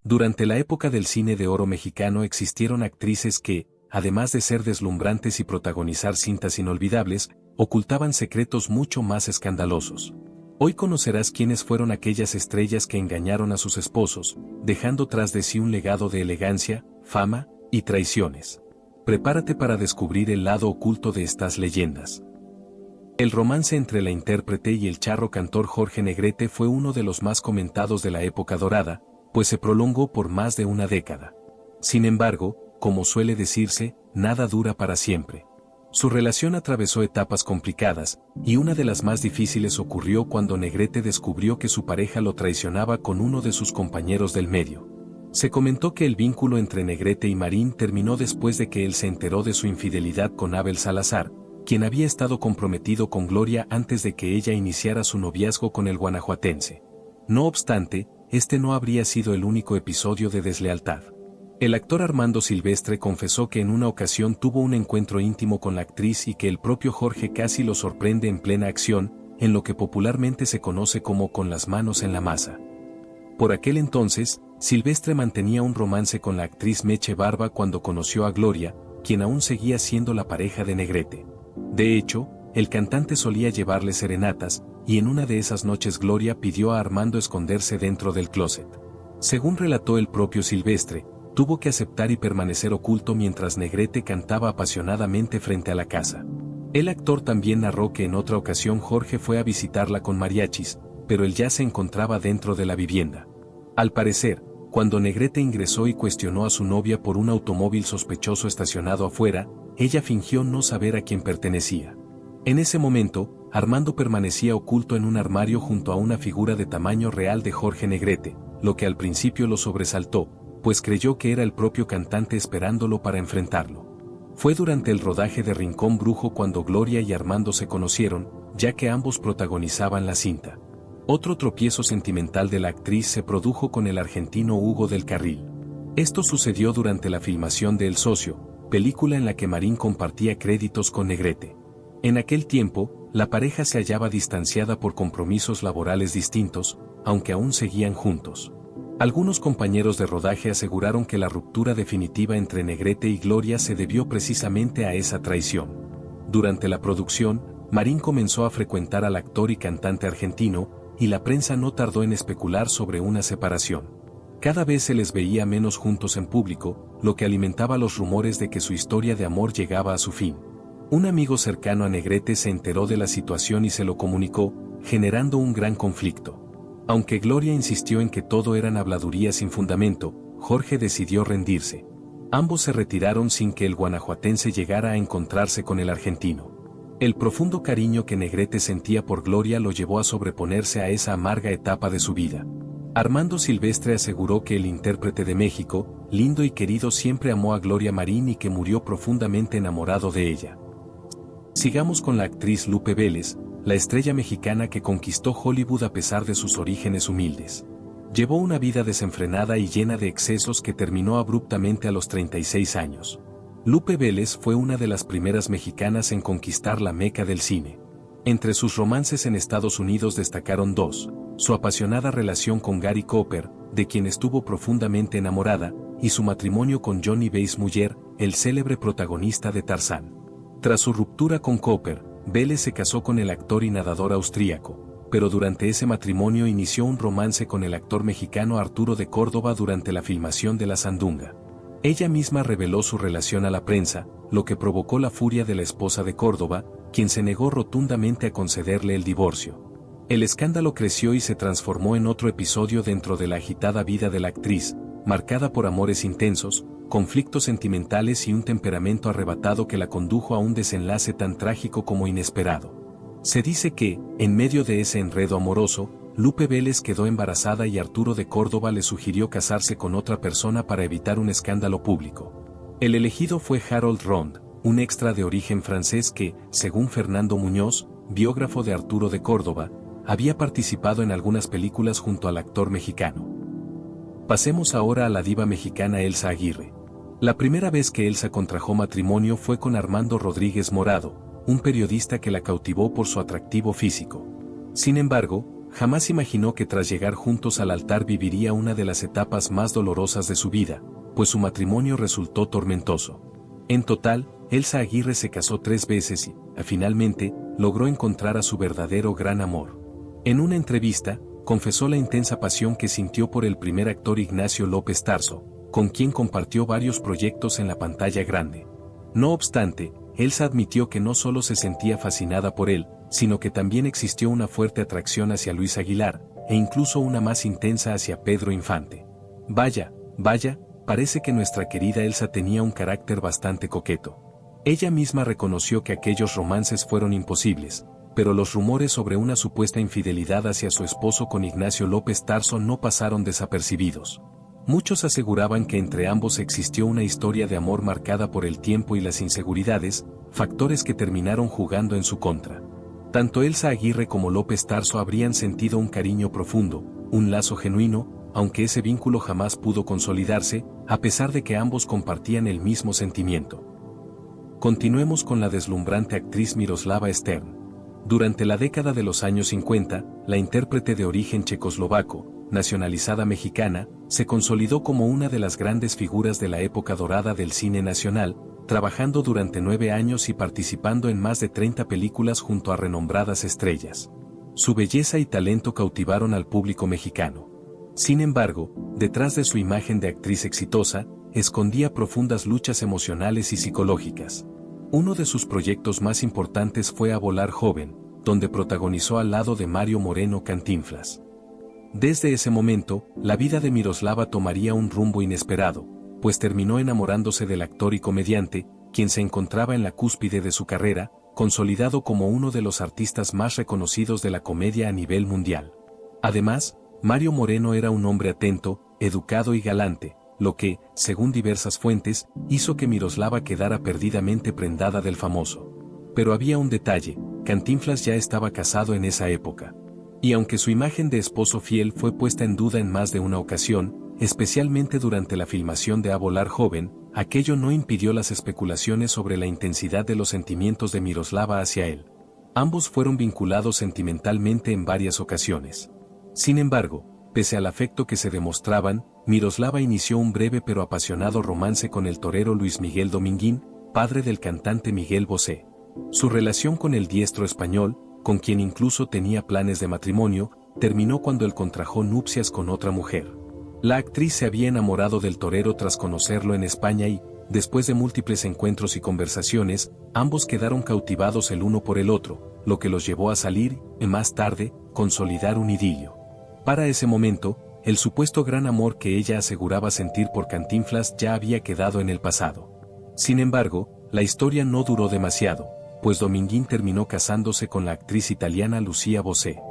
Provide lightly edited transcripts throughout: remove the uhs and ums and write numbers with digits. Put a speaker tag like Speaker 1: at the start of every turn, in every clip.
Speaker 1: Durante la época del cine de oro mexicano existieron actrices que, además de ser deslumbrantes y protagonizar cintas inolvidables, ocultaban secretos mucho más escandalosos. Hoy conocerás quiénes fueron aquellas estrellas que engañaron a sus esposos, dejando tras de sí un legado de elegancia, fama y traiciones. Prepárate para descubrir el lado oculto de estas leyendas. El romance entre la intérprete y el charro cantor Jorge Negrete fue uno de los más comentados de la época dorada, pues se prolongó por más de una década. Sin embargo, como suele decirse, nada dura para siempre. Su relación atravesó etapas complicadas, y una de las más difíciles ocurrió cuando Negrete descubrió que su pareja lo traicionaba con uno de sus compañeros del medio. Se comentó que el vínculo entre Negrete y Marín terminó después de que él se enteró de su infidelidad con Abel Salazar, quien había estado comprometido con Gloria antes de que ella iniciara su noviazgo con el guanajuatense. No obstante, este no habría sido el único episodio de deslealtad. El actor Armando Silvestre confesó que en una ocasión tuvo un encuentro íntimo con la actriz y que el propio Jorge casi lo sorprende en plena acción, en lo que popularmente se conoce como con las manos en la masa. Por aquel entonces, Silvestre mantenía un romance con la actriz Meche Barba cuando conoció a Gloria, quien aún seguía siendo la pareja de Negrete. De hecho, el cantante solía llevarle serenatas, y en una de esas noches Gloria pidió a Armando esconderse dentro del closet. Según relató el propio Silvestre, tuvo que aceptar y permanecer oculto mientras Negrete cantaba apasionadamente frente a la casa. El actor también narró que en otra ocasión Jorge fue a visitarla con mariachis, pero él ya se encontraba dentro de la vivienda. Al parecer, cuando Negrete ingresó y cuestionó a su novia por un automóvil sospechoso estacionado afuera, ella fingió no saber a quién pertenecía. En ese momento, Armando permanecía oculto en un armario junto a una figura de tamaño real de Jorge Negrete, lo que al principio lo sobresaltó, pues creyó que era el propio cantante esperándolo para enfrentarlo. Fue durante el rodaje de Rincón Brujo cuando Gloria y Armando se conocieron, ya que ambos protagonizaban la cinta. Otro tropiezo sentimental de la actriz se produjo con el argentino Hugo del Carril. Esto sucedió durante la filmación de El Socio, película en la que Marín compartía créditos con Negrete. En aquel tiempo, la pareja se hallaba distanciada por compromisos laborales distintos, aunque aún seguían juntos. Algunos compañeros de rodaje aseguraron que la ruptura definitiva entre Negrete y Gloria se debió precisamente a esa traición. Durante la producción, Marín comenzó a frecuentar al actor y cantante argentino, y la prensa no tardó en especular sobre una separación. Cada vez se les veía menos juntos en público, lo que alimentaba los rumores de que su historia de amor llegaba a su fin. Un amigo cercano a Negrete se enteró de la situación y se lo comunicó, generando un gran conflicto. Aunque Gloria insistió en que todo eran habladurías sin fundamento, Jorge decidió rendirse. Ambos se retiraron sin que el guanajuatense llegara a encontrarse con el argentino. El profundo cariño que Negrete sentía por Gloria lo llevó a sobreponerse a esa amarga etapa de su vida. Armando Silvestre aseguró que el intérprete de México, lindo y querido, siempre amó a Gloria Marín y que murió profundamente enamorado de ella. Sigamos con la actriz Lupe Vélez, la estrella mexicana que conquistó Hollywood a pesar de sus orígenes humildes. Llevó una vida desenfrenada y llena de excesos que terminó abruptamente a los 36 años. Lupe Vélez fue una de las primeras mexicanas en conquistar la meca del cine. Entre sus romances en Estados Unidos destacaron dos: su apasionada relación con Gary Cooper, de quien estuvo profundamente enamorada, y su matrimonio con Johnny Weissmuller, el célebre protagonista de Tarzán. Tras su ruptura con Cooper, Vélez se casó con el actor y nadador austríaco, pero durante ese matrimonio inició un romance con el actor mexicano Arturo de Córdoba durante la filmación de La Sandunga. Ella misma reveló su relación a la prensa, lo que provocó la furia de la esposa de Córdoba, quien se negó rotundamente a concederle el divorcio. El escándalo creció y se transformó en otro episodio dentro de la agitada vida de la actriz, marcada por amores intensos, conflictos sentimentales y un temperamento arrebatado que la condujo a un desenlace tan trágico como inesperado. Se dice que, en medio de ese enredo amoroso, Lupe Vélez quedó embarazada y Arturo de Córdoba le sugirió casarse con otra persona para evitar un escándalo público. El elegido fue Harold Rond, un extra de origen francés que, según Fernando Muñoz, biógrafo de Arturo de Córdoba, había participado en algunas películas junto al actor mexicano. Pasemos ahora a la diva mexicana Elsa Aguirre. La primera vez que Elsa contrajo matrimonio fue con Armando Rodríguez Morado, un periodista que la cautivó por su atractivo físico. Sin embargo, Jamás imaginó que tras llegar juntos al altar viviría una de las etapas más dolorosas de su vida, pues su matrimonio resultó tormentoso. En total, Elsa Aguirre se casó 3 veces y, finalmente, logró encontrar a su verdadero gran amor. En una entrevista, confesó la intensa pasión que sintió por el primer actor Ignacio López Tarso, con quien compartió varios proyectos en la pantalla grande. No obstante, Elsa admitió que no solo se sentía fascinada por él, sino que también existió una fuerte atracción hacia Luis Aguilar, e incluso una más intensa hacia Pedro Infante. Vaya, parece que nuestra querida Elsa tenía un carácter bastante coqueto. Ella misma reconoció que aquellos romances fueron imposibles, pero los rumores sobre una supuesta infidelidad hacia su esposo con Ignacio López Tarso no pasaron desapercibidos. Muchos aseguraban que entre ambos existió una historia de amor marcada por el tiempo y las inseguridades, factores que terminaron jugando en su contra. Tanto Elsa Aguirre como López Tarso habrían sentido un cariño profundo, un lazo genuino, aunque ese vínculo jamás pudo consolidarse, a pesar de que ambos compartían el mismo sentimiento. Continuemos con la deslumbrante actriz Miroslava Stern. Durante la década de los años 50, la intérprete de origen checoslovaco, nacionalizada mexicana, se consolidó como una de las grandes figuras de la época dorada del cine nacional, trabajando durante 9 años y participando en más de 30 películas junto a renombradas estrellas. Su belleza y talento cautivaron al público mexicano. Sin embargo, detrás de su imagen de actriz exitosa, escondía profundas luchas emocionales y psicológicas. Uno de sus proyectos más importantes fue A Volar Joven, donde protagonizó al lado de Mario Moreno Cantinflas. Desde ese momento, la vida de Miroslava tomaría un rumbo inesperado, pues terminó enamorándose del actor y comediante, quien se encontraba en la cúspide de su carrera, consolidado como uno de los artistas más reconocidos de la comedia a nivel mundial. Además, Mario Moreno era un hombre atento, educado y galante, lo que, según diversas fuentes, hizo que Miroslava quedara perdidamente prendada del famoso. Pero había un detalle: Cantinflas ya estaba casado en esa época. Y aunque su imagen de esposo fiel fue puesta en duda en más de una ocasión, especialmente durante la filmación de A Volar Joven, aquello no impidió las especulaciones sobre la intensidad de los sentimientos de Miroslava hacia él. Ambos fueron vinculados sentimentalmente en varias ocasiones. Sin embargo, pese al afecto que se demostraban, Miroslava inició un breve pero apasionado romance con el torero Luis Miguel Dominguín, padre del cantante Miguel Bosé. Su relación con el diestro español, con quien incluso tenía planes de matrimonio, terminó cuando él contrajo nupcias con otra mujer. La actriz se había enamorado del torero tras conocerlo en España y, después de múltiples encuentros y conversaciones, ambos quedaron cautivados el uno por el otro, lo que los llevó a salir y más tarde, consolidar un idilio. Para ese momento, el supuesto gran amor que ella aseguraba sentir por Cantinflas ya había quedado en el pasado. Sin embargo, la historia no duró demasiado, pues Dominguín terminó casándose con la actriz italiana Lucia Bosé.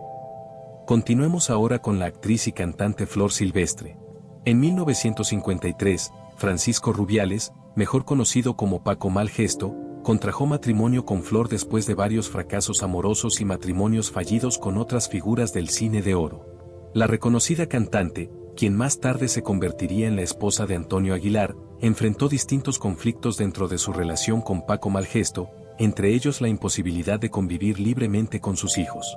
Speaker 1: Continuemos ahora con la actriz y cantante Flor Silvestre. En 1953, Francisco Rubiales, mejor conocido como Paco Malgesto, contrajo matrimonio con Flor después de varios fracasos amorosos y matrimonios fallidos con otras figuras del cine de oro. La reconocida cantante, quien más tarde se convertiría en la esposa de Antonio Aguilar, enfrentó distintos conflictos dentro de su relación con Paco Malgesto, entre ellos la imposibilidad de convivir libremente con sus hijos.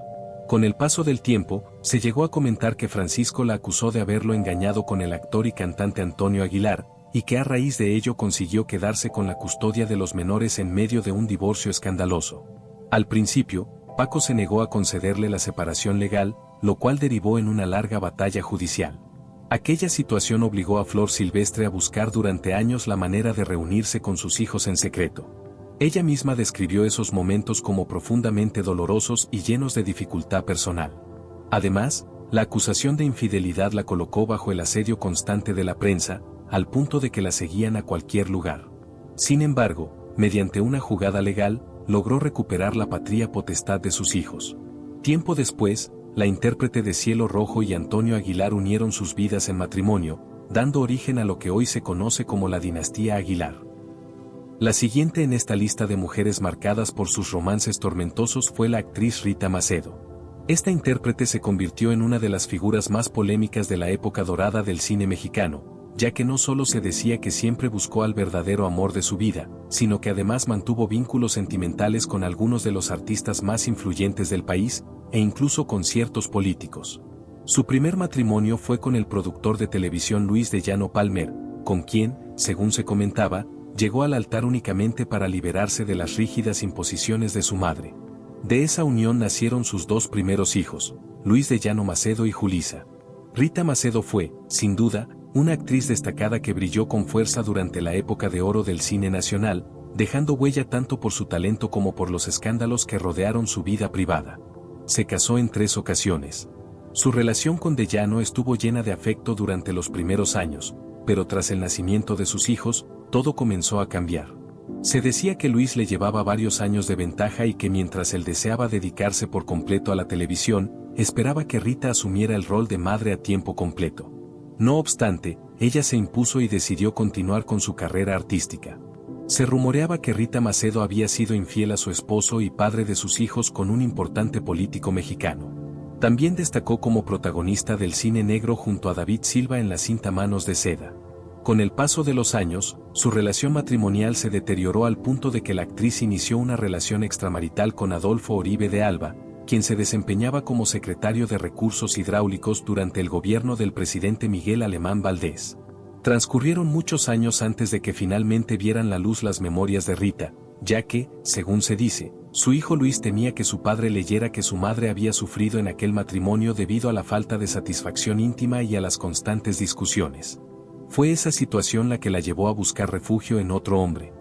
Speaker 1: Con el paso del tiempo, se llegó a comentar que Francisco la acusó de haberlo engañado con el actor y cantante Antonio Aguilar, y que a raíz de ello consiguió quedarse con la custodia de los menores en medio de un divorcio escandaloso. Al principio, Paco se negó a concederle la separación legal, lo cual derivó en una larga batalla judicial. Aquella situación obligó a Flor Silvestre a buscar durante años la manera de reunirse con sus hijos en secreto. Ella misma describió esos momentos como profundamente dolorosos y llenos de dificultad personal. Además, la acusación de infidelidad la colocó bajo el asedio constante de la prensa, al punto de que la seguían a cualquier lugar. Sin embargo, mediante una jugada legal, logró recuperar la patria potestad de sus hijos. Tiempo después, la intérprete de Cielo Rojo y Antonio Aguilar unieron sus vidas en matrimonio, dando origen a lo que hoy se conoce como la dinastía Aguilar. La siguiente en esta lista de mujeres marcadas por sus romances tormentosos fue la actriz Rita Macedo. Esta intérprete se convirtió en una de las figuras más polémicas de la época dorada del cine mexicano, ya que no solo se decía que siempre buscó al verdadero amor de su vida, sino que además mantuvo vínculos sentimentales con algunos de los artistas más influyentes del país, e incluso con ciertos políticos. Su primer matrimonio fue con el productor de televisión Luis de Llano Palmer, con quien, según se comentaba, llegó al altar únicamente para liberarse de las rígidas imposiciones de su madre. De esa unión nacieron sus dos primeros hijos, Luis de Llano Macedo y Julisa. Rita Macedo fue, sin duda, una actriz destacada que brilló con fuerza durante la época de oro del cine nacional, dejando huella tanto por su talento como por los escándalos que rodearon su vida privada. Se casó en 3 ocasiones. Su relación con de Llano estuvo llena de afecto durante los primeros años, pero tras el nacimiento de sus hijos, todo comenzó a cambiar. Se decía que Luis le llevaba varios años de ventaja y que mientras él deseaba dedicarse por completo a la televisión, esperaba que Rita asumiera el rol de madre a tiempo completo. No obstante, ella se impuso y decidió continuar con su carrera artística. Se rumoreaba que Rita Macedo había sido infiel a su esposo y padre de sus hijos con un importante político mexicano. También destacó como protagonista del cine negro junto a David Silva en la cinta Manos de Seda. Con el paso de los años, su relación matrimonial se deterioró al punto de que la actriz inició una relación extramarital con Adolfo Oribe de Alba, quien se desempeñaba como secretario de Recursos Hidráulicos durante el gobierno del presidente Miguel Alemán Valdés. Transcurrieron muchos años antes de que finalmente vieran la luz las memorias de Rita, ya que, según se dice, su hijo Luis temía que su padre leyera que su madre había sufrido en aquel matrimonio debido a la falta de satisfacción íntima y a las constantes discusiones. Fue esa situación la que la llevó a buscar refugio en otro hombre.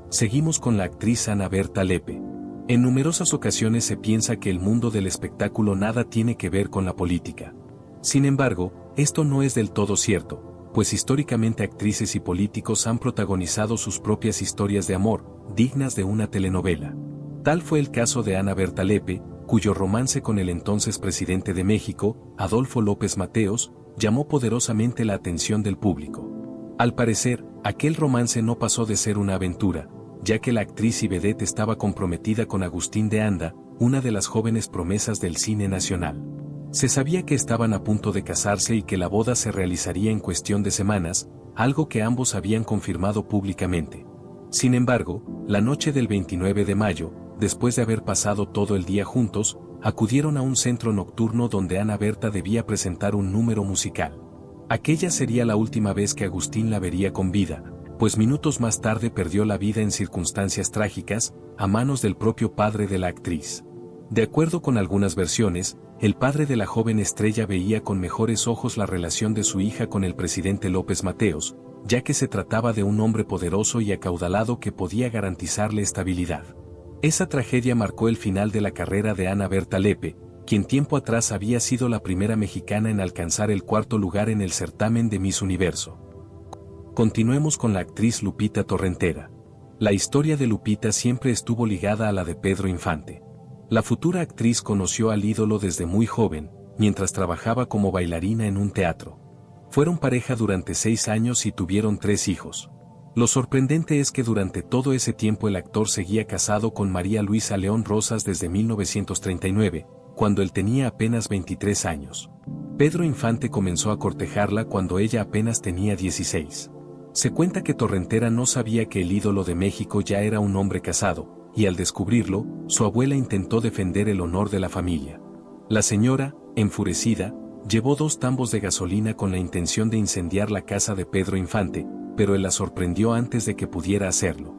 Speaker 1: Seguimos con la actriz Ana Berta Lepe. En numerosas ocasiones se piensa que el mundo del espectáculo nada tiene que ver con la política. Sin embargo, esto no es del todo cierto, pues históricamente actrices y políticos han protagonizado sus propias historias de amor, dignas de una telenovela. Tal fue el caso de Ana Berta Lepe, cuyo romance con el entonces presidente de México, Adolfo López Mateos, llamó poderosamente la atención del público. Al parecer, aquel romance no pasó de ser una aventura, ya que la actriz y vedette estaba comprometida con Agustín de Anda, una de las jóvenes promesas del cine nacional. Se sabía que estaban a punto de casarse y que la boda se realizaría en cuestión de semanas, algo que ambos habían confirmado públicamente. Sin embargo, la noche del 29 de mayo, después de haber pasado todo el día juntos, acudieron a un centro nocturno donde Ana Berta debía presentar un número musical. Aquella sería la última vez que Agustín la vería con vida, pues minutos más tarde perdió la vida en circunstancias trágicas, a manos del propio padre de la actriz. De acuerdo con algunas versiones, el padre de la joven estrella veía con mejores ojos la relación de su hija con el presidente López Mateos, ya que se trataba de un hombre poderoso y acaudalado que podía garantizarle estabilidad. Esa tragedia marcó el final de la carrera de Ana Berta Lepe, quien tiempo atrás había sido la primera mexicana en alcanzar el 4º lugar en el certamen de Miss Universo. Continuemos con la actriz Lupita Torrentera. La historia de Lupita siempre estuvo ligada a la de Pedro Infante. La futura actriz conoció al ídolo desde muy joven, mientras trabajaba como bailarina en un teatro. Fueron pareja durante 6 años y tuvieron 3 hijos. Lo sorprendente es que durante todo ese tiempo el actor seguía casado con María Luisa León Rosas desde 1939, cuando él tenía apenas 23 años. Pedro Infante comenzó a cortejarla cuando ella apenas tenía 16. Se cuenta que Torrentera no sabía que el ídolo de México ya era un hombre casado, y al descubrirlo, su abuela intentó defender el honor de la familia. La señora, enfurecida, llevó 2 tambos de gasolina con la intención de incendiar la casa de Pedro Infante, pero él la sorprendió antes de que pudiera hacerlo.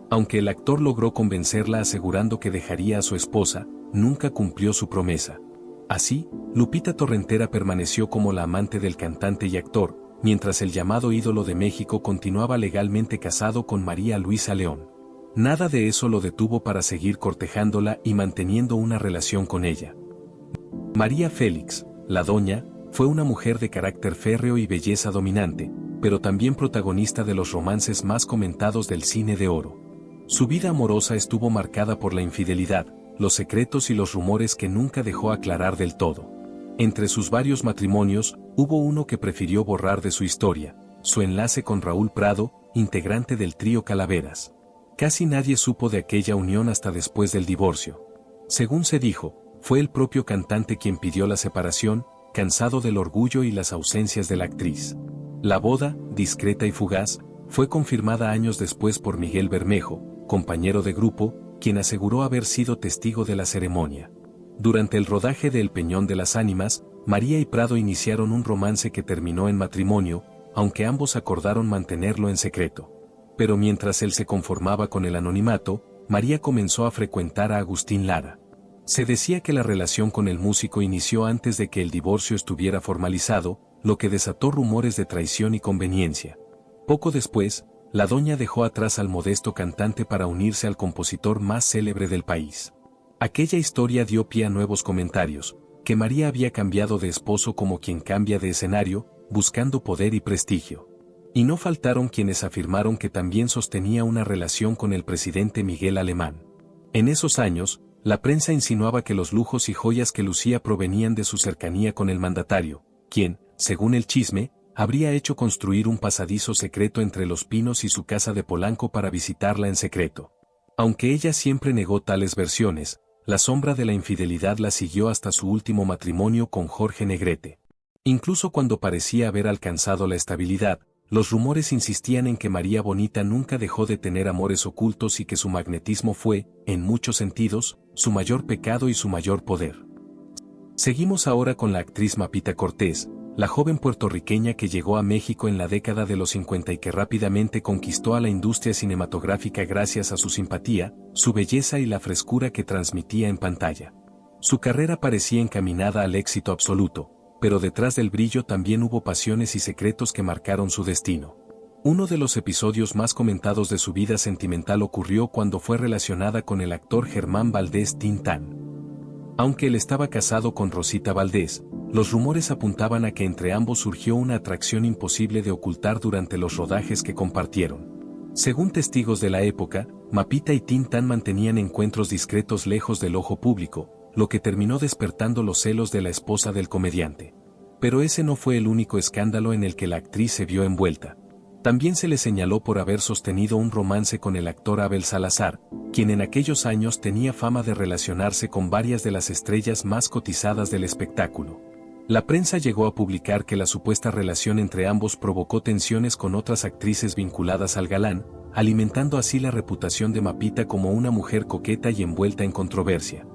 Speaker 1: Aunque el actor logró convencerla asegurando que dejaría a su esposa, nunca cumplió su promesa. Así, Lupita Torrentera permaneció como la amante del cantante y actor, mientras el llamado ídolo de México continuaba legalmente casado con María Luisa León. Nada de eso lo detuvo para seguir cortejándola y manteniendo una relación con ella. María Félix, la doña, fue una mujer de carácter férreo y belleza dominante, pero también protagonista de los romances más comentados del cine de oro. Su vida amorosa estuvo marcada por la infidelidad, los secretos y los rumores que nunca dejó aclarar del todo. Entre sus varios matrimonios, hubo uno que prefirió borrar de su historia, su enlace con Raúl Prado, integrante del trío Calaveras. Casi nadie supo de aquella unión hasta después del divorcio. Según se dijo, fue el propio cantante quien pidió la separación, cansado del orgullo y las ausencias de la actriz. La boda, discreta y fugaz, fue confirmada años después por Miguel Bermejo, compañero de grupo, quien aseguró haber sido testigo de la ceremonia. Durante el rodaje de El Peñón de las Ánimas, María y Prado iniciaron un romance que terminó en matrimonio, aunque ambos acordaron mantenerlo en secreto. Pero mientras él se conformaba con el anonimato, María comenzó a frecuentar a Agustín Lara. Se decía que la relación con el músico inició antes de que el divorcio estuviera formalizado, lo que desató rumores de traición y conveniencia. Poco después, la doña dejó atrás al modesto cantante para unirse al compositor más célebre del país. Aquella historia dio pie a nuevos comentarios, que María había cambiado de esposo como quien cambia de escenario, buscando poder y prestigio. Y no faltaron quienes afirmaron que también sostenía una relación con el presidente Miguel Alemán. En esos años, la prensa insinuaba que los lujos y joyas que lucía provenían de su cercanía con el mandatario, quien, según el chisme, habría hecho construir un pasadizo secreto entre Los Pinos y su casa de Polanco para visitarla en secreto. Aunque ella siempre negó tales versiones, la sombra de la infidelidad la siguió hasta su último matrimonio con Jorge Negrete. Incluso cuando parecía haber alcanzado la estabilidad, los rumores insistían en que María Bonita nunca dejó de tener amores ocultos y que su magnetismo fue, en muchos sentidos, su mayor pecado y su mayor poder. Seguimos ahora con la actriz Mapita Cortés, la joven puertorriqueña que llegó a México en la década de los 50 y que rápidamente conquistó a la industria cinematográfica gracias a su simpatía, su belleza y la frescura que transmitía en pantalla. Su carrera parecía encaminada al éxito absoluto, pero detrás del brillo también hubo pasiones y secretos que marcaron su destino. Uno de los episodios más comentados de su vida sentimental ocurrió cuando fue relacionada con el actor Germán Valdés Tintán. Aunque él estaba casado con Rosita Valdés, los rumores apuntaban a que entre ambos surgió una atracción imposible de ocultar durante los rodajes que compartieron. Según testigos de la época, Mapita y Tintán mantenían encuentros discretos lejos del ojo público, lo que terminó despertando los celos de la esposa del comediante. Pero ese no fue el único escándalo en el que la actriz se vio envuelta. También se le señaló por haber sostenido un romance con el actor Abel Salazar, quien en aquellos años tenía fama de relacionarse con varias de las estrellas más cotizadas del espectáculo. La prensa llegó a publicar que la supuesta relación entre ambos provocó tensiones con otras actrices vinculadas al galán, alimentando así la reputación de Mapita como una mujer coqueta y envuelta en controversia.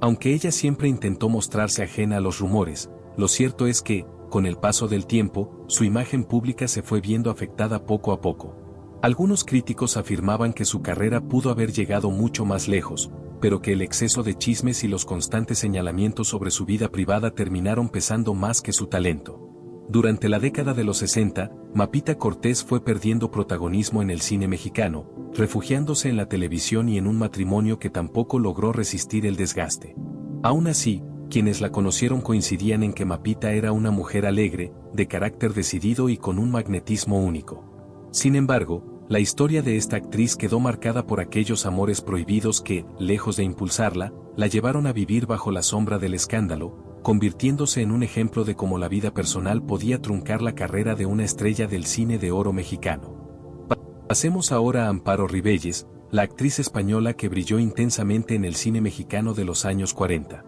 Speaker 1: Aunque ella siempre intentó mostrarse ajena a los rumores, lo cierto es que, con el paso del tiempo, su imagen pública se fue viendo afectada poco a poco. Algunos críticos afirmaban que su carrera pudo haber llegado mucho más lejos, pero que el exceso de chismes y los constantes señalamientos sobre su vida privada terminaron pesando más que su talento. Durante la década de los 60, Mapita Cortés fue perdiendo protagonismo en el cine mexicano, refugiándose en la televisión y en un matrimonio que tampoco logró resistir el desgaste. Aún así, quienes la conocieron coincidían en que Mapita era una mujer alegre, de carácter decidido y con un magnetismo único. Sin embargo, la historia de esta actriz quedó marcada por aquellos amores prohibidos que, lejos de impulsarla, la llevaron a vivir bajo la sombra del escándalo, convirtiéndose en un ejemplo de cómo la vida personal podía truncar la carrera de una estrella del cine de oro mexicano. Pasemos ahora a Amparo Rivelles, la actriz española que brilló intensamente en el cine mexicano de los años 40.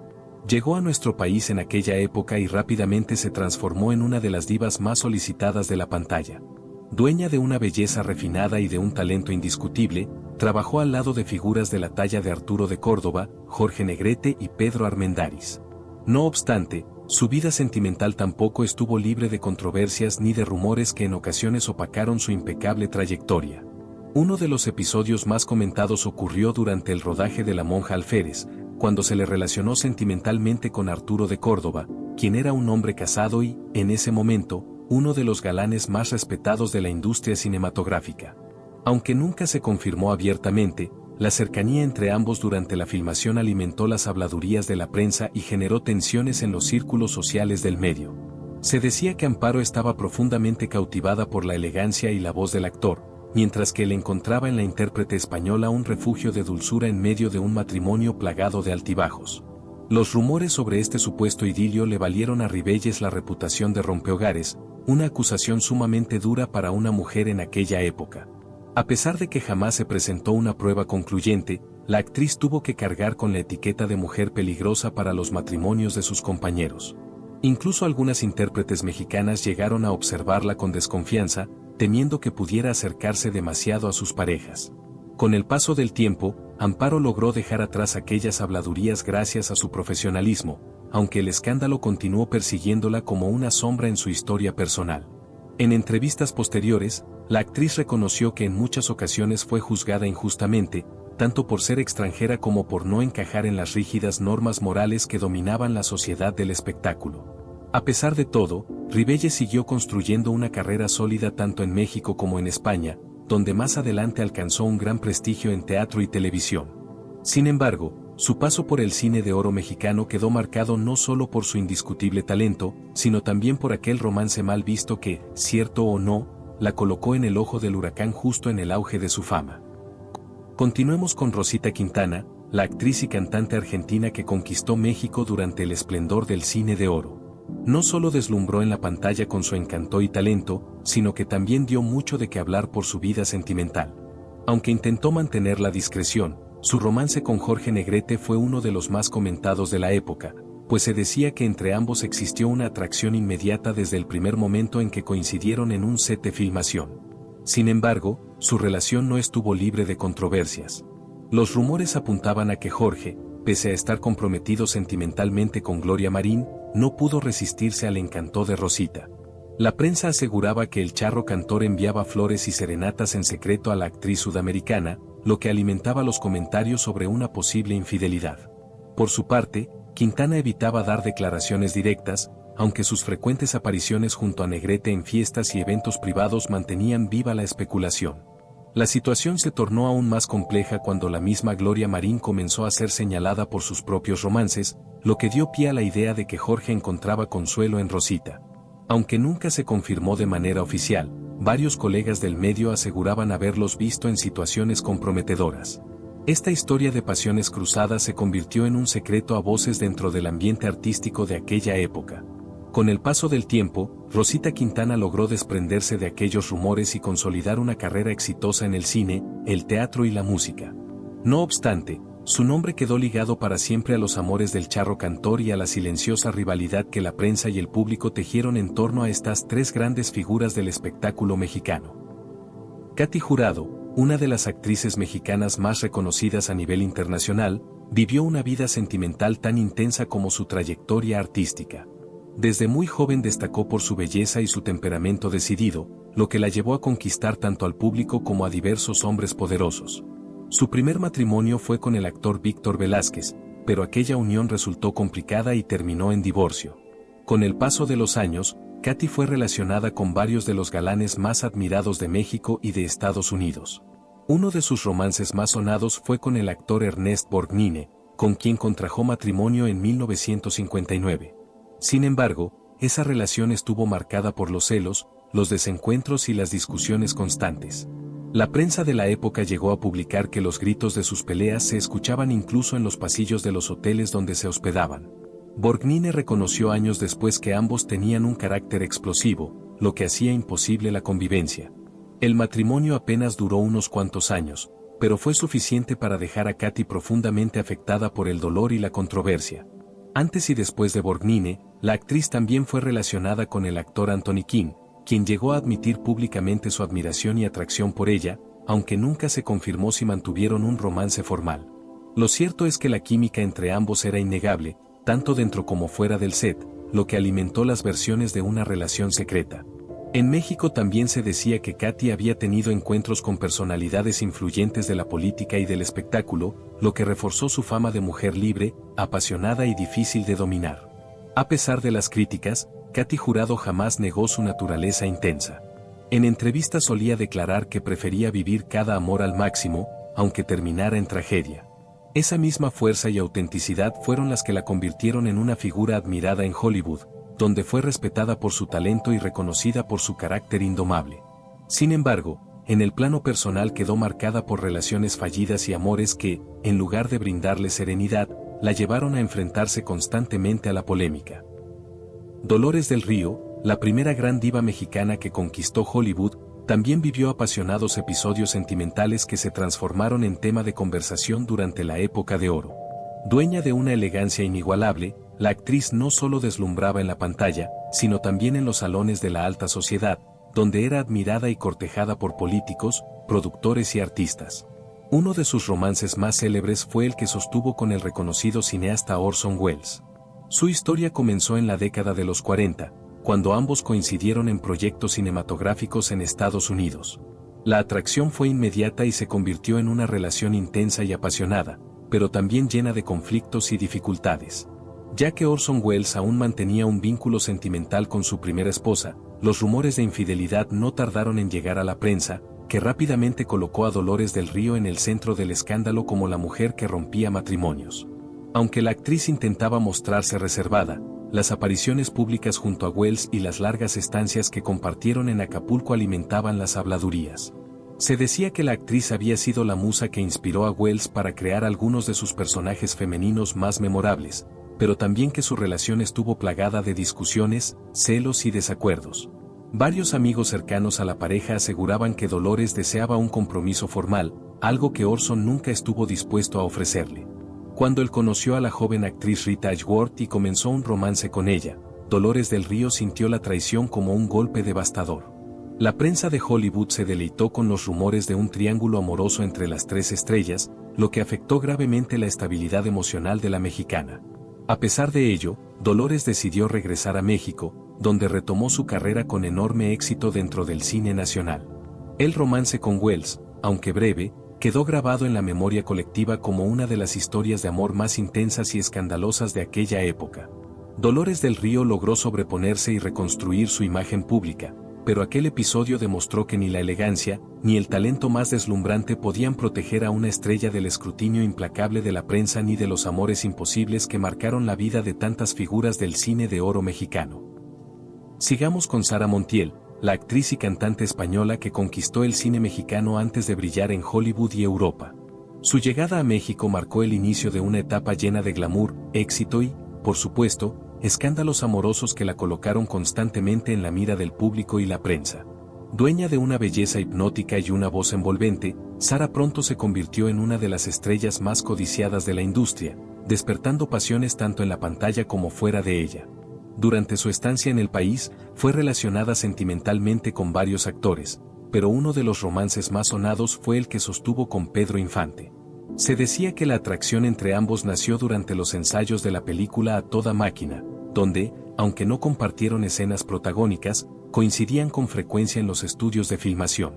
Speaker 1: Llegó a nuestro país en aquella época y rápidamente se transformó en una de las divas más solicitadas de la pantalla. Dueña de una belleza refinada y de un talento indiscutible, trabajó al lado de figuras de la talla de Arturo de Córdoba, Jorge Negrete y Pedro Armendáriz. No obstante, su vida sentimental tampoco estuvo libre de controversias ni de rumores que en ocasiones opacaron su impecable trayectoria. Uno de los episodios más comentados ocurrió durante el rodaje de La Monja Alférez, cuando se le relacionó sentimentalmente con Arturo de Córdoba, quien era un hombre casado y, en ese momento, uno de los galanes más respetados de la industria cinematográfica. Aunque nunca se confirmó abiertamente, la cercanía entre ambos durante la filmación alimentó las habladurías de la prensa y generó tensiones en los círculos sociales del medio. Se decía que Amparo estaba profundamente cautivada por la elegancia y la voz del actor, mientras que él encontraba en la intérprete española un refugio de dulzura en medio de un matrimonio plagado de altibajos. Los rumores sobre este supuesto idilio le valieron a Rivelles la reputación de rompehogares, una acusación sumamente dura para una mujer en aquella época. A pesar de que jamás se presentó una prueba concluyente, la actriz tuvo que cargar con la etiqueta de mujer peligrosa para los matrimonios de sus compañeros. Incluso algunas intérpretes mexicanas llegaron a observarla con desconfianza, temiendo que pudiera acercarse demasiado a sus parejas. Con el paso del tiempo, Amparo logró dejar atrás aquellas habladurías gracias a su profesionalismo, aunque el escándalo continuó persiguiéndola como una sombra en su historia personal. En entrevistas posteriores, la actriz reconoció que en muchas ocasiones fue juzgada injustamente, tanto por ser extranjera como por no encajar en las rígidas normas morales que dominaban la sociedad del espectáculo. A pesar de todo, Rivelles siguió construyendo una carrera sólida tanto en México como en España, donde más adelante alcanzó un gran prestigio en teatro y televisión. Sin embargo, su paso por el cine de oro mexicano quedó marcado no solo por su indiscutible talento, sino también por aquel romance mal visto que, cierto o no, la colocó en el ojo del huracán justo en el auge de su fama. Continuemos con Rosita Quintana, la actriz y cantante argentina que conquistó México durante el esplendor del cine de oro. No solo deslumbró en la pantalla con su encanto y talento, sino que también dio mucho de qué hablar por su vida sentimental. Aunque intentó mantener la discreción, su romance con Jorge Negrete fue uno de los más comentados de la época, pues se decía que entre ambos existió una atracción inmediata desde el primer momento en que coincidieron en un set de filmación. Sin embargo, su relación no estuvo libre de controversias. Los rumores apuntaban a que Jorge, pese a estar comprometido sentimentalmente con Gloria Marín, no pudo resistirse al encanto de Rosita. La prensa aseguraba que el charro cantor enviaba flores y serenatas en secreto a la actriz sudamericana, lo que alimentaba los comentarios sobre una posible infidelidad. Por su parte, Quintana evitaba dar declaraciones directas, aunque sus frecuentes apariciones junto a Negrete en fiestas y eventos privados mantenían viva la especulación. La situación se tornó aún más compleja cuando la misma Gloria Marín comenzó a ser señalada por sus propios romances, lo que dio pie a la idea de que Jorge encontraba consuelo en Rosita. Aunque nunca se confirmó de manera oficial, varios colegas del medio aseguraban haberlos visto en situaciones comprometedoras. Esta historia de pasiones cruzadas se convirtió en un secreto a voces dentro del ambiente artístico de aquella época. Con el paso del tiempo, Rosita Quintana logró desprenderse de aquellos rumores y consolidar una carrera exitosa en el cine, el teatro y la música. No obstante, su nombre quedó ligado para siempre a los amores del charro cantor y a la silenciosa rivalidad que la prensa y el público tejieron en torno a estas tres grandes figuras del espectáculo mexicano. Katy Jurado, una de las actrices mexicanas más reconocidas a nivel internacional, vivió una vida sentimental tan intensa como su trayectoria artística. Desde muy joven destacó por su belleza y su temperamento decidido, lo que la llevó a conquistar tanto al público como a diversos hombres poderosos. Su primer matrimonio fue con el actor Víctor Velázquez, pero aquella unión resultó complicada y terminó en divorcio. Con el paso de los años, Katy fue relacionada con varios de los galanes más admirados de México y de Estados Unidos. Uno de sus romances más sonados fue con el actor Ernest Borgnine, con quien contrajo matrimonio en 1959. Sin embargo, esa relación estuvo marcada por los celos, los desencuentros y las discusiones constantes. La prensa de la época llegó a publicar que los gritos de sus peleas se escuchaban incluso en los pasillos de los hoteles donde se hospedaban. Borgnine reconoció años después que ambos tenían un carácter explosivo, lo que hacía imposible la convivencia. El matrimonio apenas duró unos cuantos años, pero fue suficiente para dejar a Katy profundamente afectada por el dolor y la controversia. Antes y después de Borgnine, la actriz también fue relacionada con el actor Anthony Quinn, quien llegó a admitir públicamente su admiración y atracción por ella, aunque nunca se confirmó si mantuvieron un romance formal. Lo cierto es que la química entre ambos era innegable, tanto dentro como fuera del set, lo que alimentó las versiones de una relación secreta. En México también se decía que Katy había tenido encuentros con personalidades influyentes de la política y del espectáculo, lo que reforzó su fama de mujer libre, apasionada y difícil de dominar. A pesar de las críticas, Katy Jurado jamás negó su naturaleza intensa. En entrevistas solía declarar que prefería vivir cada amor al máximo, aunque terminara en tragedia. Esa misma fuerza y autenticidad fueron las que la convirtieron en una figura admirada en Hollywood, donde fue respetada por su talento y reconocida por su carácter indomable. Sin embargo, en el plano personal quedó marcada por relaciones fallidas y amores que, en lugar de brindarle serenidad, la llevaron a enfrentarse constantemente a la polémica. Dolores del Río, la primera gran diva mexicana que conquistó Hollywood, también vivió apasionados episodios sentimentales que se transformaron en tema de conversación durante la época de oro. Dueña de una elegancia inigualable, La actriz no solo deslumbraba en la pantalla, sino también en los salones de la alta sociedad, donde era admirada y cortejada por políticos, productores y artistas. Uno de sus romances más célebres fue el que sostuvo con el reconocido cineasta Orson Welles. Su historia comenzó en la década de los 40, cuando ambos coincidieron en proyectos cinematográficos en Estados Unidos. La atracción fue inmediata y se convirtió en una relación intensa y apasionada, pero también llena de conflictos y dificultades. Ya que Orson Welles aún mantenía un vínculo sentimental con su primera esposa, los rumores de infidelidad no tardaron en llegar a la prensa, que rápidamente colocó a Dolores del Río en el centro del escándalo como la mujer que rompía matrimonios. Aunque la actriz intentaba mostrarse reservada, las apariciones públicas junto a Welles y las largas estancias que compartieron en Acapulco alimentaban las habladurías. Se decía que la actriz había sido la musa que inspiró a Welles para crear algunos de sus personajes femeninos más memorables, pero también que su relación estuvo plagada de discusiones, celos y desacuerdos. Varios amigos cercanos a la pareja aseguraban que Dolores deseaba un compromiso formal, algo que Orson nunca estuvo dispuesto a ofrecerle. Cuando él conoció a la joven actriz Rita Hayworth y comenzó un romance con ella, Dolores del Río sintió la traición como un golpe devastador. La prensa de Hollywood se deleitó con los rumores de un triángulo amoroso entre las tres estrellas, lo que afectó gravemente la estabilidad emocional de la mexicana. A pesar de ello, Dolores decidió regresar a México, donde retomó su carrera con enorme éxito dentro del cine nacional. El romance con Welles, aunque breve, quedó grabado en la memoria colectiva como una de las historias de amor más intensas y escandalosas de aquella época. Dolores del Río logró sobreponerse y reconstruir su imagen pública, pero aquel episodio demostró que ni la elegancia, ni el talento más deslumbrante podían proteger a una estrella del escrutinio implacable de la prensa ni de los amores imposibles que marcaron la vida de tantas figuras del cine de oro mexicano. Sigamos con Sara Montiel, la actriz y cantante española que conquistó el cine mexicano antes de brillar en Hollywood y Europa. Su llegada a México marcó el inicio de una etapa llena de glamour, éxito y, por supuesto, escándalos amorosos que la colocaron constantemente en la mira del público y la prensa. Dueña de una belleza hipnótica y una voz envolvente, Sara pronto se convirtió en una de las estrellas más codiciadas de la industria, despertando pasiones tanto en la pantalla como fuera de ella. Durante su estancia en el país, fue relacionada sentimentalmente con varios actores, pero uno de los romances más sonados fue el que sostuvo con Pedro Infante. Se decía que la atracción entre ambos nació durante los ensayos de la película A Toda Máquina, donde, aunque no compartieron escenas protagónicas, coincidían con frecuencia en los estudios de filmación.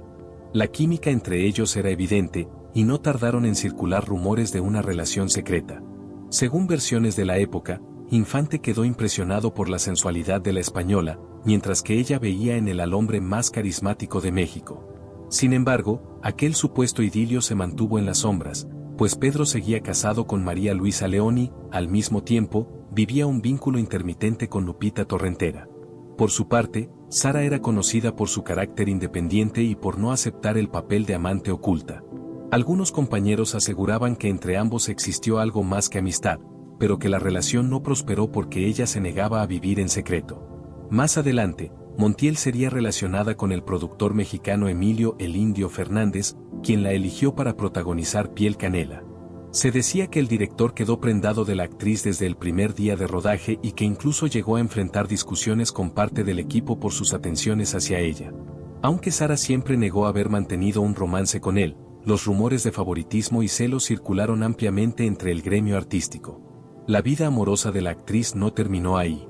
Speaker 1: La química entre ellos era evidente, y no tardaron en circular rumores de una relación secreta. Según versiones de la época, Infante quedó impresionado por la sensualidad de la española, mientras que ella veía en él al hombre más carismático de México. Sin embargo, aquel supuesto idilio se mantuvo en las sombras, pues Pedro seguía casado con María Luisa León y, al mismo tiempo, vivía un vínculo intermitente con Lupita Torrentera. Por su parte, Sara era conocida por su carácter independiente y por no aceptar el papel de amante oculta. Algunos compañeros aseguraban que entre ambos existió algo más que amistad, pero que la relación no prosperó porque ella se negaba a vivir en secreto. Más adelante, Montiel sería relacionada con el productor mexicano Emilio "El Indio" Fernández, quien la eligió para protagonizar Piel Canela. Se decía que el director quedó prendado de la actriz desde el primer día de rodaje y que incluso llegó a enfrentar discusiones con parte del equipo por sus atenciones hacia ella. Aunque Sara siempre negó haber mantenido un romance con él, los rumores de favoritismo y celos circularon ampliamente entre el gremio artístico. La vida amorosa de la actriz no terminó ahí.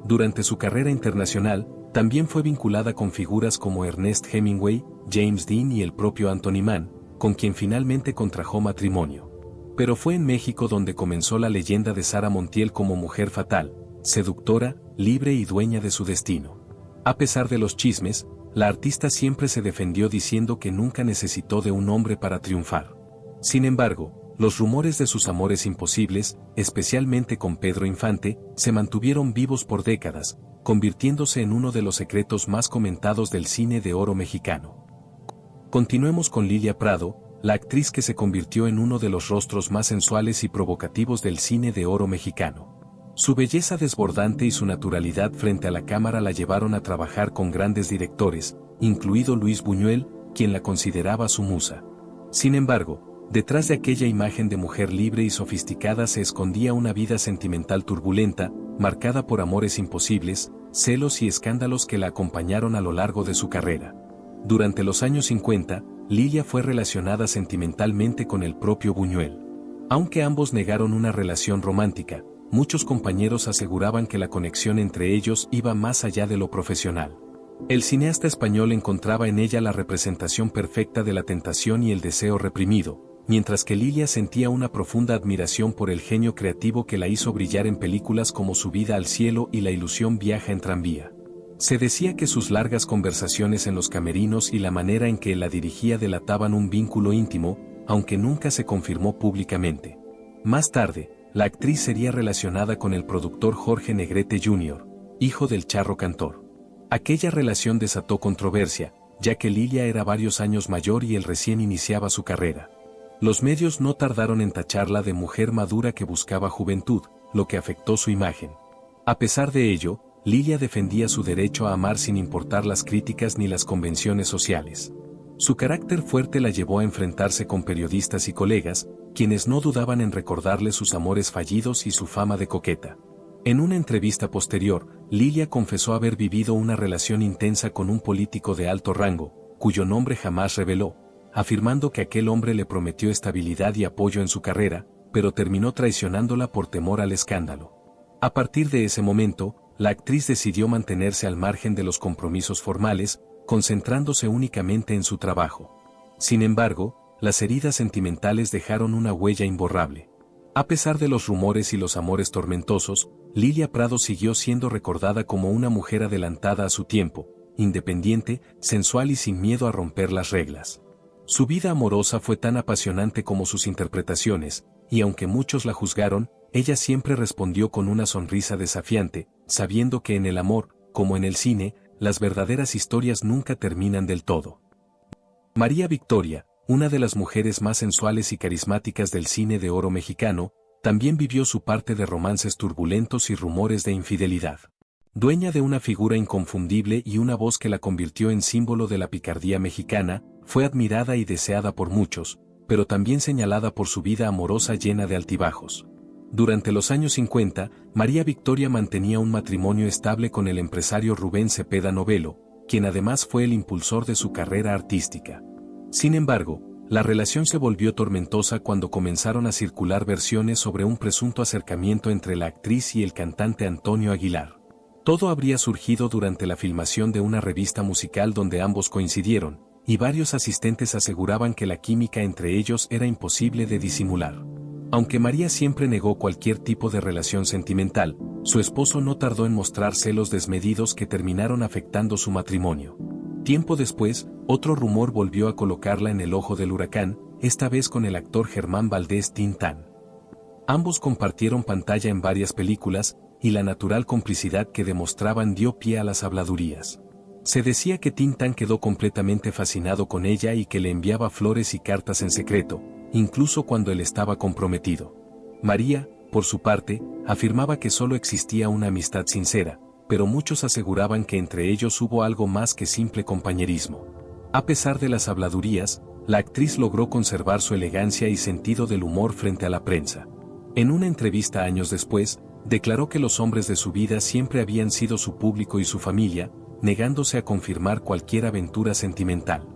Speaker 1: Durante su carrera internacional, también fue vinculada con figuras como Ernest Hemingway, James Dean y el propio Anthony Mann, con quien finalmente contrajo matrimonio. Pero fue en México donde comenzó la leyenda de Sara Montiel como mujer fatal, seductora, libre y dueña de su destino. A pesar de los chismes, la artista siempre se defendió diciendo que nunca necesitó de un hombre para triunfar. Sin embargo, los rumores de sus amores imposibles, especialmente con Pedro Infante, se mantuvieron vivos por décadas, convirtiéndose en uno de los secretos más comentados del cine de oro mexicano. Continuemos con Lilia Prado, la actriz que se convirtió en uno de los rostros más sensuales y provocativos del cine de oro mexicano. Su belleza desbordante y su naturalidad frente a la cámara la llevaron a trabajar con grandes directores, incluido Luis Buñuel, quien la consideraba su musa. Sin embargo, detrás de aquella imagen de mujer libre y sofisticada se escondía una vida sentimental turbulenta, marcada por amores imposibles, celos y escándalos que la acompañaron a lo largo de su carrera. Durante los años 50, Lilia fue relacionada sentimentalmente con el propio Buñuel. Aunque ambos negaron una relación romántica, muchos compañeros aseguraban que la conexión entre ellos iba más allá de lo profesional. El cineasta español encontraba en ella la representación perfecta de la tentación y el deseo reprimido, mientras que Lilia sentía una profunda admiración por el genio creativo que la hizo brillar en películas como Subida al cielo y La ilusión viaja en tranvía. Se decía que sus largas conversaciones en los camerinos y la manera en que la dirigía delataban un vínculo íntimo, aunque nunca se confirmó públicamente. Más tarde, la actriz sería relacionada con el productor Jorge Negrete Jr., hijo del charro cantor. Aquella relación desató controversia, ya que Lilia era varios años mayor y él recién iniciaba su carrera. Los medios no tardaron en tacharla de mujer madura que buscaba juventud, lo que afectó su imagen. A pesar de ello, Lilia defendía su derecho a amar sin importar las críticas ni las convenciones sociales. Su carácter fuerte la llevó a enfrentarse con periodistas y colegas, quienes no dudaban en recordarle sus amores fallidos y su fama de coqueta. En una entrevista posterior, Lilia confesó haber vivido una relación intensa con un político de alto rango, cuyo nombre jamás reveló, afirmando que aquel hombre le prometió estabilidad y apoyo en su carrera, pero terminó traicionándola por temor al escándalo. A partir de ese momento, la actriz decidió mantenerse al margen de los compromisos formales, concentrándose únicamente en su trabajo. Sin embargo, las heridas sentimentales dejaron una huella imborrable. A pesar de los rumores y los amores tormentosos, Lilia Prado siguió siendo recordada como una mujer adelantada a su tiempo, independiente, sensual y sin miedo a romper las reglas. Su vida amorosa fue tan apasionante como sus interpretaciones, y aunque muchos la juzgaron, ella siempre respondió con una sonrisa desafiante, sabiendo que en el amor, como en el cine, las verdaderas historias nunca terminan del todo. María Victoria, una de las mujeres más sensuales y carismáticas del cine de oro mexicano, también vivió su parte de romances turbulentos y rumores de infidelidad. Dueña de una figura inconfundible y una voz que la convirtió en símbolo de la picardía mexicana, fue admirada y deseada por muchos, pero también señalada por su vida amorosa llena de altibajos. Durante los años 50, María Victoria mantenía un matrimonio estable con el empresario Rubén Cepeda Novelo, quien además fue el impulsor de su carrera artística. Sin embargo, la relación se volvió tormentosa cuando comenzaron a circular versiones sobre un presunto acercamiento entre la actriz y el cantante Antonio Aguilar. Todo habría surgido durante la filmación de una revista musical donde ambos coincidieron, y varios asistentes aseguraban que la química entre ellos era imposible de disimular. Aunque María siempre negó cualquier tipo de relación sentimental, su esposo no tardó en mostrar celos desmedidos que terminaron afectando su matrimonio. Tiempo después, otro rumor volvió a colocarla en el ojo del huracán, esta vez con el actor Germán Valdés Tintán. Ambos compartieron pantalla en varias películas, y la natural complicidad que demostraban dio pie a las habladurías. Se decía que Tintán quedó completamente fascinado con ella y que le enviaba flores y cartas en secreto, incluso cuando él estaba comprometido. María, por su parte, afirmaba que solo existía una amistad sincera, pero muchos aseguraban que entre ellos hubo algo más que simple compañerismo. A pesar de las habladurías, la actriz logró conservar su elegancia y sentido del humor frente a la prensa. En una entrevista años después, declaró que los hombres de su vida siempre habían sido su público y su familia, negándose a confirmar cualquier aventura sentimental.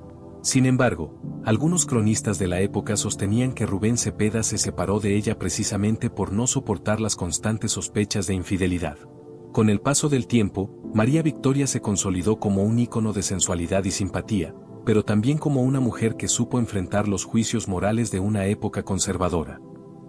Speaker 1: Sin embargo, algunos cronistas de la época sostenían que Rubén Cepeda se separó de ella precisamente por no soportar las constantes sospechas de infidelidad. Con el paso del tiempo, María Victoria se consolidó como un ícono de sensualidad y simpatía, pero también como una mujer que supo enfrentar los juicios morales de una época conservadora.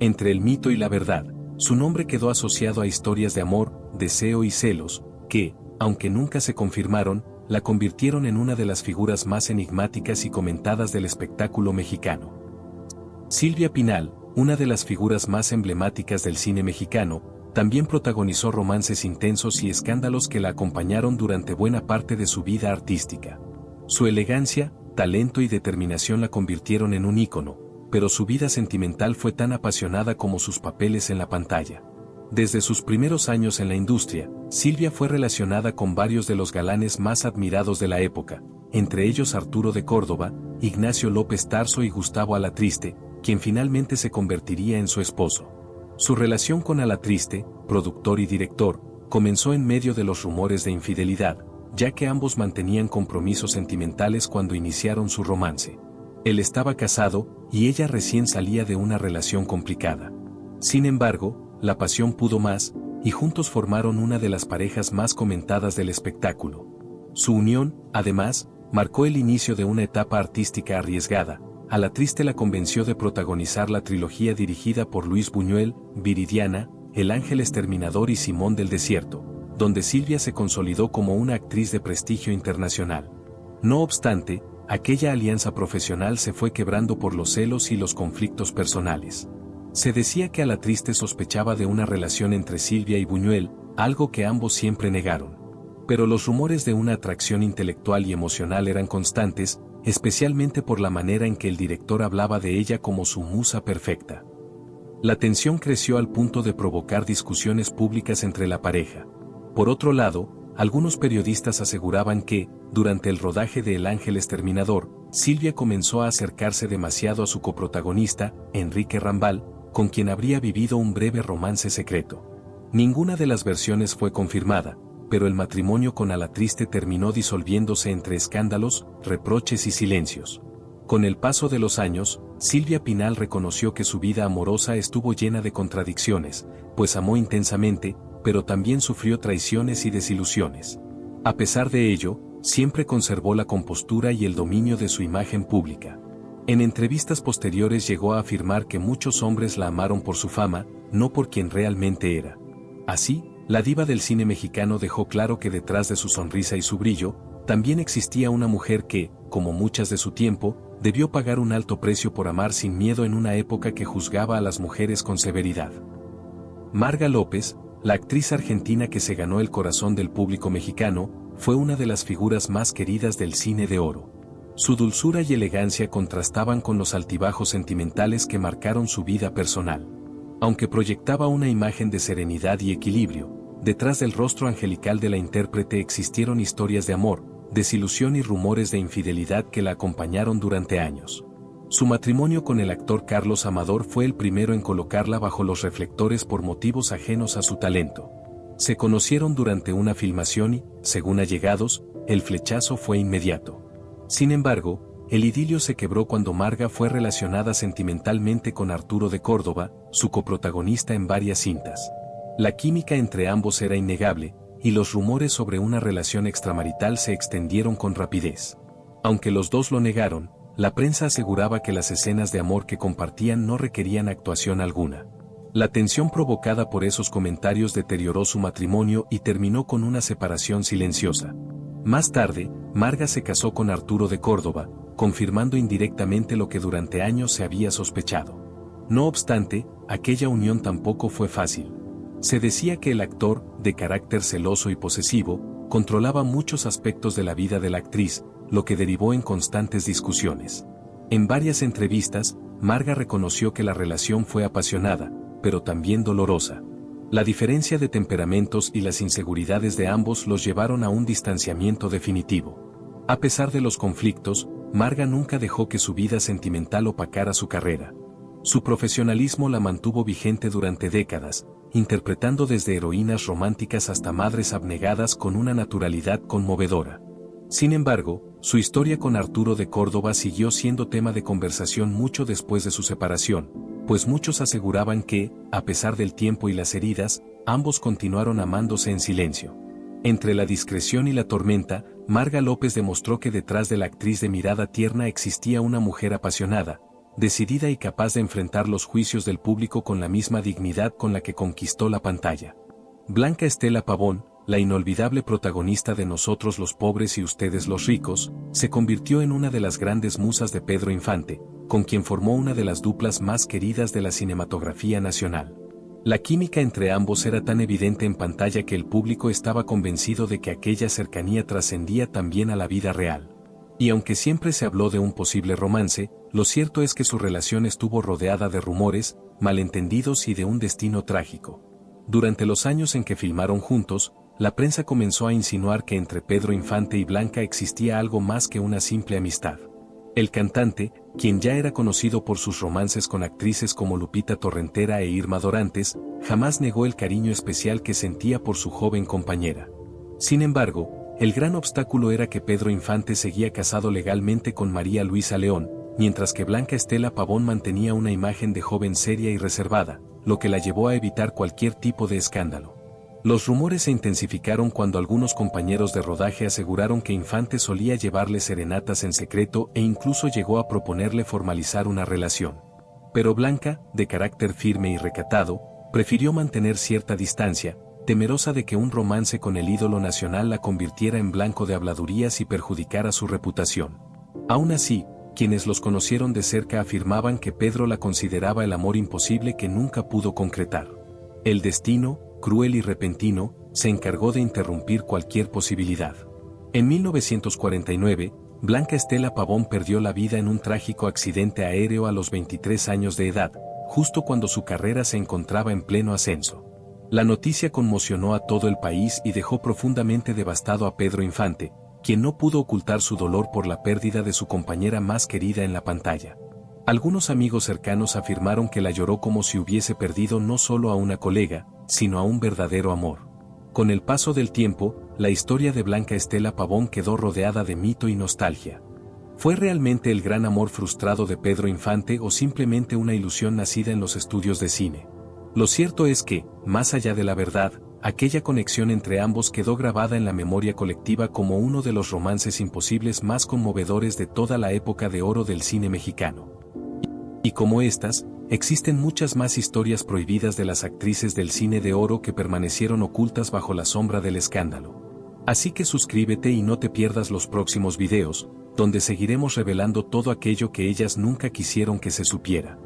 Speaker 1: Entre el mito y la verdad, su nombre quedó asociado a historias de amor, deseo y celos, que, aunque nunca se confirmaron, la convirtieron en una de las figuras más enigmáticas y comentadas del espectáculo mexicano. Silvia Pinal, una de las figuras más emblemáticas del cine mexicano, también protagonizó romances intensos y escándalos que la acompañaron durante buena parte de su vida artística. Su elegancia, talento y determinación la convirtieron en un ícono, pero su vida sentimental fue tan apasionada como sus papeles en la pantalla. Desde sus primeros años en la industria, Silvia fue relacionada con varios de los galanes más admirados de la época, entre ellos Arturo de Córdoba, Ignacio López Tarso y Gustavo Alatriste, quien finalmente se convertiría en su esposo. Su relación con Alatriste, productor y director, comenzó en medio de los rumores de infidelidad, ya que ambos mantenían compromisos sentimentales cuando iniciaron su romance. Él estaba casado, y ella recién salía de una relación complicada. Sin embargo, la pasión pudo más, y juntos formaron una de las parejas más comentadas del espectáculo. Su unión, además, marcó el inicio de una etapa artística arriesgada. A la actriz la convenció de protagonizar la trilogía dirigida por Luis Buñuel, Viridiana, El Ángel Exterminador y Simón del Desierto, donde Silvia se consolidó como una actriz de prestigio internacional. No obstante, aquella alianza profesional se fue quebrando por los celos y los conflictos personales. Se decía que Alatriste sospechaba de una relación entre Silvia y Buñuel, algo que ambos siempre negaron. Pero los rumores de una atracción intelectual y emocional eran constantes, especialmente por la manera en que el director hablaba de ella como su musa perfecta. La tensión creció al punto de provocar discusiones públicas entre la pareja. Por otro lado, algunos periodistas aseguraban que, durante el rodaje de El Ángel Exterminador, Silvia comenzó a acercarse demasiado a su coprotagonista, Enrique Rambal, con quien habría vivido un breve romance secreto. Ninguna de las versiones fue confirmada, pero el matrimonio con Alatriste terminó disolviéndose entre escándalos, reproches y silencios. Con el paso de los años, Silvia Pinal reconoció que su vida amorosa estuvo llena de contradicciones, pues amó intensamente, pero también sufrió traiciones y desilusiones. A pesar de ello, siempre conservó la compostura y el dominio de su imagen pública. En entrevistas posteriores llegó a afirmar que muchos hombres la amaron por su fama, no por quien realmente era. Así, la diva del cine mexicano dejó claro que detrás de su sonrisa y su brillo, también existía una mujer que, como muchas de su tiempo, debió pagar un alto precio por amar sin miedo en una época que juzgaba a las mujeres con severidad. Marga López, la actriz argentina que se ganó el corazón del público mexicano, fue una de las figuras más queridas del cine de oro. Su dulzura y elegancia contrastaban con los altibajos sentimentales que marcaron su vida personal. Aunque proyectaba una imagen de serenidad y equilibrio, detrás del rostro angelical de la intérprete existieron historias de amor, desilusión y rumores de infidelidad que la acompañaron durante años. Su matrimonio con el actor Carlos Amador fue el primero en colocarla bajo los reflectores por motivos ajenos a su talento. Se conocieron durante una filmación y, según allegados, el flechazo fue inmediato. Sin embargo, el idilio se quebró cuando Marga fue relacionada sentimentalmente con Arturo de Córdoba, su coprotagonista en varias cintas. La química entre ambos era innegable, y los rumores sobre una relación extramarital se extendieron con rapidez. Aunque los dos lo negaron, la prensa aseguraba que las escenas de amor que compartían no requerían actuación alguna. La tensión provocada por esos comentarios deterioró su matrimonio y terminó con una separación silenciosa. Más tarde, Marga se casó con Arturo de Córdoba, confirmando indirectamente lo que durante años se había sospechado. No obstante, aquella unión tampoco fue fácil. Se decía que el actor, de carácter celoso y posesivo, controlaba muchos aspectos de la vida de la actriz, lo que derivó en constantes discusiones. En varias entrevistas, Marga reconoció que la relación fue apasionada, pero también dolorosa. La diferencia de temperamentos y las inseguridades de ambos los llevaron a un distanciamiento definitivo. A pesar de los conflictos, Marga nunca dejó que su vida sentimental opacara su carrera. Su profesionalismo la mantuvo vigente durante décadas, interpretando desde heroínas románticas hasta madres abnegadas con una naturalidad conmovedora. Sin embargo, su historia con Arturo de Córdoba siguió siendo tema de conversación mucho después de su separación, pues muchos aseguraban que, a pesar del tiempo y las heridas, ambos continuaron amándose en silencio. Entre la discreción y la tormenta, Marga López demostró que detrás de la actriz de mirada tierna existía una mujer apasionada, decidida y capaz de enfrentar los juicios del público con la misma dignidad con la que conquistó la pantalla. Blanca Estela Pavón, la inolvidable protagonista de Nosotros los pobres y ustedes los ricos, se convirtió en una de las grandes musas de Pedro Infante, con quien formó una de las duplas más queridas de la cinematografía nacional. La química entre ambos era tan evidente en pantalla que el público estaba convencido de que aquella cercanía trascendía también a la vida real. Y aunque siempre se habló de un posible romance, lo cierto es que su relación estuvo rodeada de rumores, malentendidos y de un destino trágico. Durante los años en que filmaron juntos, la prensa comenzó a insinuar que entre Pedro Infante y Blanca existía algo más que una simple amistad. El cantante, quien ya era conocido por sus romances con actrices como Lupita Torrentera e Irma Dorantes, jamás negó el cariño especial que sentía por su joven compañera. Sin embargo, el gran obstáculo era que Pedro Infante seguía casado legalmente con María Luisa León, mientras que Blanca Estela Pavón mantenía una imagen de joven seria y reservada, lo que la llevó a evitar cualquier tipo de escándalo. Los rumores se intensificaron cuando algunos compañeros de rodaje aseguraron que Infante solía llevarle serenatas en secreto e incluso llegó a proponerle formalizar una relación. Pero Blanca, de carácter firme y recatado, prefirió mantener cierta distancia, temerosa de que un romance con el ídolo nacional la convirtiera en blanco de habladurías y perjudicara su reputación. Aún así, quienes los conocieron de cerca afirmaban que Pedro la consideraba el amor imposible que nunca pudo concretar. El destino, cruel y repentino, se encargó de interrumpir cualquier posibilidad. En 1949, Blanca Estela Pavón perdió la vida en un trágico accidente aéreo a los 23 años de edad, justo cuando su carrera se encontraba en pleno ascenso. La noticia conmocionó a todo el país y dejó profundamente devastado a Pedro Infante, quien no pudo ocultar su dolor por la pérdida de su compañera más querida en la pantalla. Algunos amigos cercanos afirmaron que la lloró como si hubiese perdido no solo a una colega, sino a un verdadero amor. Con el paso del tiempo, la historia de Blanca Estela Pavón quedó rodeada de mito y nostalgia. ¿Fue realmente el gran amor frustrado de Pedro Infante o simplemente una ilusión nacida en los estudios de cine? Lo cierto es que, más allá de la verdad, aquella conexión entre ambos quedó grabada en la memoria colectiva como uno de los romances imposibles más conmovedores de toda la época de oro del cine mexicano. Y como estas, existen muchas más historias prohibidas de las actrices del cine de oro que permanecieron ocultas bajo la sombra del escándalo. Así que suscríbete y no te pierdas los próximos videos, donde seguiremos revelando todo aquello que ellas nunca quisieron que se supiera.